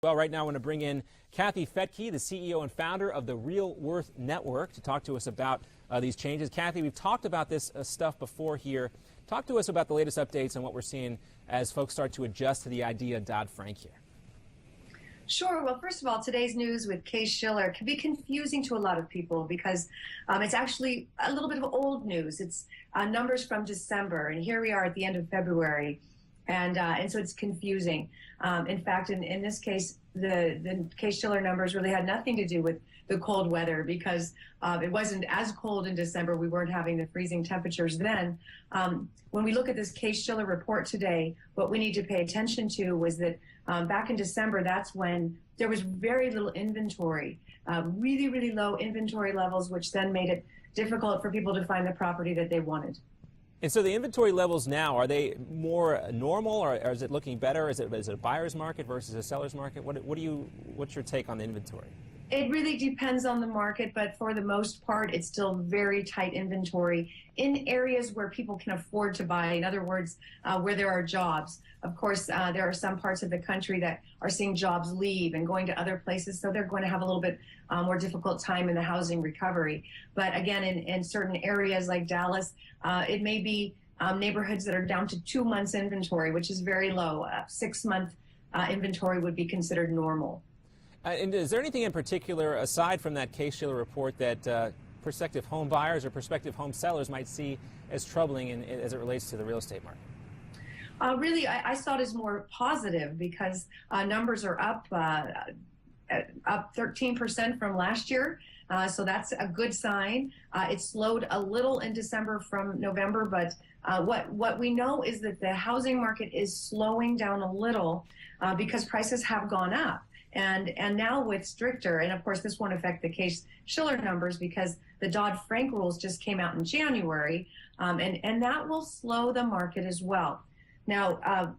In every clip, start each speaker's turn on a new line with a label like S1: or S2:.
S1: Well, right now I want to bring in Kathy Fettke, the CEO and founder of the Real Worth Network, to talk to us about these changes. Kathy, we've talked about this stuff before here. Talk to us about the latest updates and what we're seeing as folks start to adjust to the idea of Dodd-Frank here.
S2: Sure. Well, first of all, today's news with Case Schiller can be confusing to a lot of people because it's actually a little bit of old news. It's numbers from December, and here we are at the end of February. And so it's confusing. In fact, in this case, the Case Schiller numbers really had nothing to do with the cold weather because it wasn't as cold in December. We weren't having the freezing temperatures then. When we look at this Case Schiller report today, what we need to pay attention to was that back in December, that's when there was very little inventory, really, really low inventory levels, which then made it difficult for people to find the property that they wanted.
S1: And so the inventory levels now, are they more normal, or is it looking better? Is it a buyer's market versus a seller's market? What's your take on the inventory?
S2: It really depends on the market, but for the most part, it's still very tight inventory in areas where people can afford to buy. In other words, where there are jobs. Of course, there are some parts of the country that are seeing jobs leave and going to other places, so they're going to have a little bit more difficult time in the housing recovery. But again, in certain areas like Dallas, it may be neighborhoods that are down to 2 months inventory, which is very low. 6-month inventory would be considered normal.
S1: And is there anything in particular, aside from that Case Schiller report, that prospective home buyers or prospective home sellers might see as troubling as it relates to the real estate market?
S2: Really, I saw it as more positive because numbers are up 13% from last year. So that's a good sign. It slowed a little in December from November, but what we know is that the housing market is slowing down a little because prices have gone up. And now with stricter, and of course this won't affect the Case Schiller numbers because the Dodd-Frank rules just came out in January, and that will slow the market as well. Now,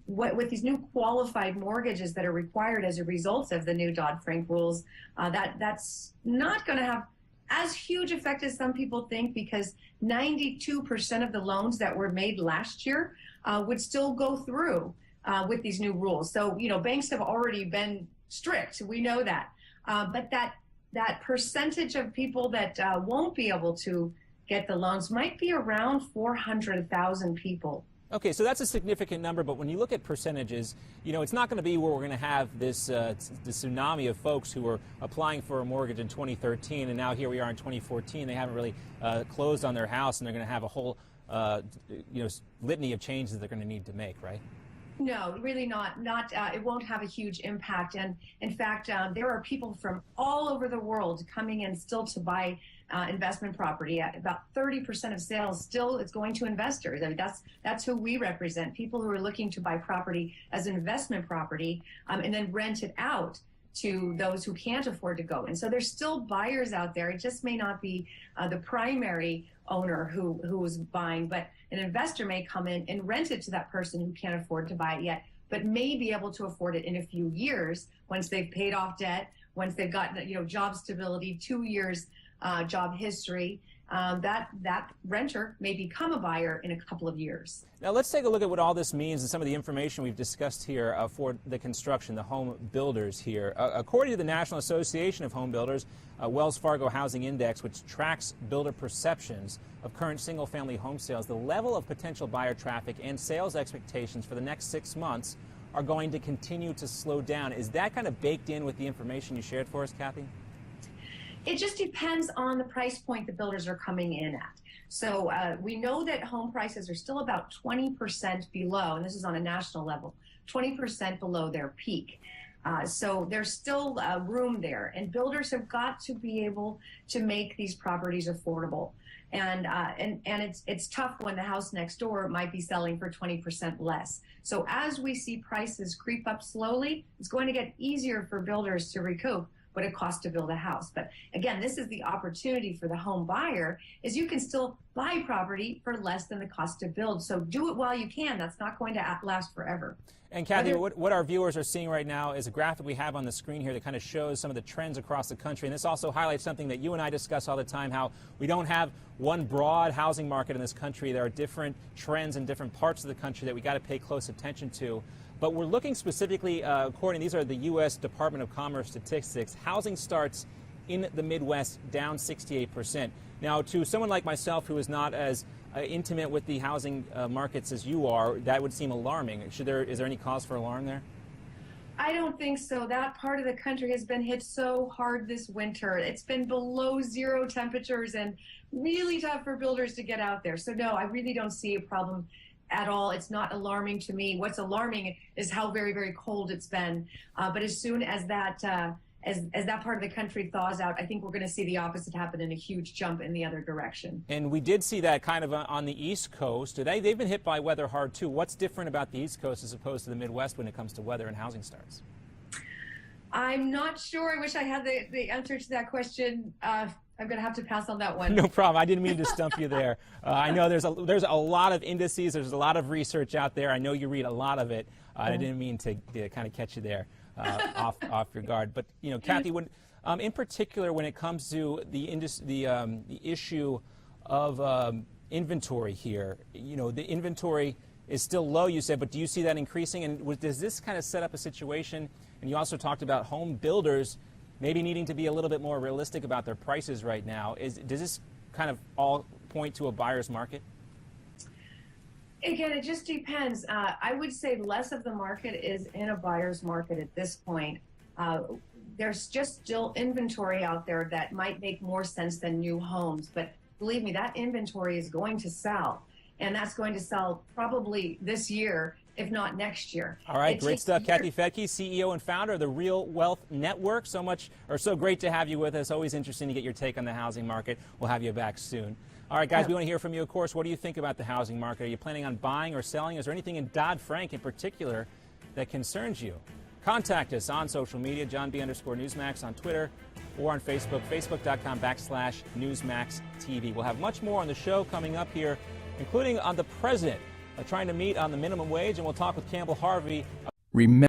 S2: with these new qualified mortgages that are required as a result of the new Dodd-Frank rules, that's not going to have as huge effect as some people think because 92% of the loans that were made last year would still go through with these new rules. So, you know, banks have already been strict. We know that. But that percentage of people that won't be able to get the loans might be around 400,000 people.
S1: Okay, so that's a significant number, but when you look at percentages, you know, it's not going to be where we're going to have this tsunami of folks who were applying for a mortgage in 2013, and now here we are in 2014. They haven't really closed on their house, and they're going to have a whole litany of changes they're going to need to make, right?
S2: No, really not. It won't have a huge impact. And in fact, there are people from all over the world coming in still to buy investment property. About 30% of sales still is going to investors. I mean, that's who we represent, people who are looking to buy property as an investment property and then rent it out to those who can't afford to go. And so there's still buyers out there. It just may not be the primary owner who is buying, but an investor may come in and rent it to that person who can't afford to buy it yet, but may be able to afford it in a few years once they've paid off debt, once they've gotten, you know, job stability, 2 years job history. That renter may become a buyer in a couple of years.
S1: Now let's take a look at what all this means and some of the information we've discussed here for the construction, the home builders here. According to the National Association of Home Builders, Wells Fargo Housing Index, which tracks builder perceptions of current single-family home sales, the level of potential buyer traffic and sales expectations for the next 6 months are going to continue to slow down. Is that kind of baked in with the information you shared for us, Kathy?
S2: It just depends on the price point the builders are coming in at. So we know that home prices are still about 20% below, and this is on a national level, 20% below their peak. So there's still room there, and builders have got to be able to make these properties affordable. And it's tough when the house next door might be selling for 20% less. So as we see prices creep up slowly, it's going to get easier for builders to recoup what it costs to build a house. But again, this is the opportunity for the home buyer, is you can still buy property for less than the cost to build. So do it while you can. That's not going to last forever.
S1: And Kathy, what our viewers are seeing right now is a graphic we have on the screen here that kind of shows some of the trends across the country. And this also highlights something that you and I discuss all the time, how we don't have one broad housing market in this country. There are different trends in different parts of the country that we got to pay close attention to. But we're looking specifically, these are the U.S. Department of Commerce statistics, housing starts in the Midwest down 68%. Now, to someone like myself who is not as intimate with the housing markets as you are, that would seem alarming. Is there any cause for alarm there?
S2: I don't think so. That part of the country has been hit so hard this winter. It's been below zero temperatures and really tough for builders to get out there. So no, I really don't see a problem at all. It's not alarming to me. What's alarming is how very, very cold it's been. But as soon as that as that part of the country thaws out, I think we're going to see the opposite happen and a huge jump in the other direction.
S1: And we did see that kind of on the East Coast. They've been hit by weather hard too. What's different about the East Coast as opposed to the Midwest when it comes to weather and housing starts?
S2: I'm not sure. I wish I had the answer to that question. I'm going to have to pass on that one.
S1: No problem. I didn't mean to stump you there. I know there's a lot of indices. There's a lot of research out there. I know you read a lot to I didn't mean to kind of catch you there off your guard. But you know, Kathy, in particular, when it comes to the issue of inventory here, you know, the inventory is still low, you said, but do you see that increasing? And does this kind of set up a situation? And you also talked about home builders maybe needing to be a little bit more realistic about their prices right now. Does this kind of all point to a buyer's market?
S2: Again, it just depends. I would say less of the market is in a buyer's market at this point. There's just still inventory out there that might make more sense than new homes. But believe me, that inventory is going to sell. And that's going to sell probably this year, if not next year.
S1: All right, great stuff. Kathy Fettke, CEO and founder of the Real Wealth Network. So great to have you with us. Always interesting to get your take on the housing market. We'll have you back soon. All right, guys, we want to hear from you, of course. What do you think about the housing market? Are you planning on buying or selling? Is there anything in Dodd-Frank in particular that concerns you? Contact us on social media, JohnB_Newsmax on Twitter or on Facebook, facebook.com/NewsmaxTV. We'll have much more on the show coming up here, including on the president trying to meet on the minimum wage, and we'll talk with Campbell Harvey.
S3: Remember